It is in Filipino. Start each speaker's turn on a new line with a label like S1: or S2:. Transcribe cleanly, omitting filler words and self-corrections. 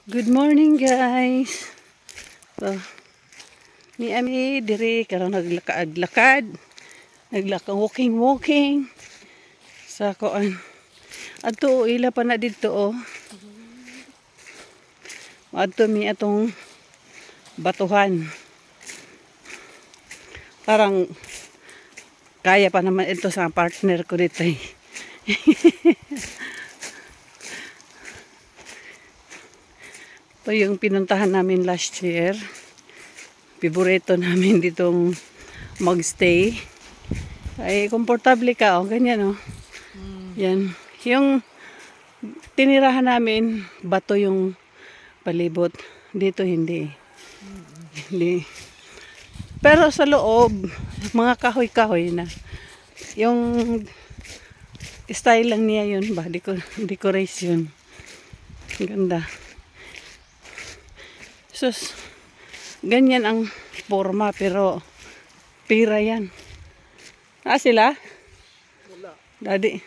S1: Good morning guys. So, ni ami diri karon naglakad, walking sa koan. Adto ila pa na didto oh. Adto mi atong batuhan. Parang kaya pa naman ito sa partner ko dito eh. Ito yung pinuntahan namin last year. Piborito namin ditong magstay. Ay, komportable ka, oh. Ganyan, oh. Yan. Yung tinirahan namin, bato yung palibot. Dito, hindi. Hindi. Pero sa loob, mga kahoy-kahoy na. Yung style lang niya yun ba? Decoration. Ganda. Sus, ganyan ang forma pero pira yan. Sila?
S2: Wala.
S1: Daddy.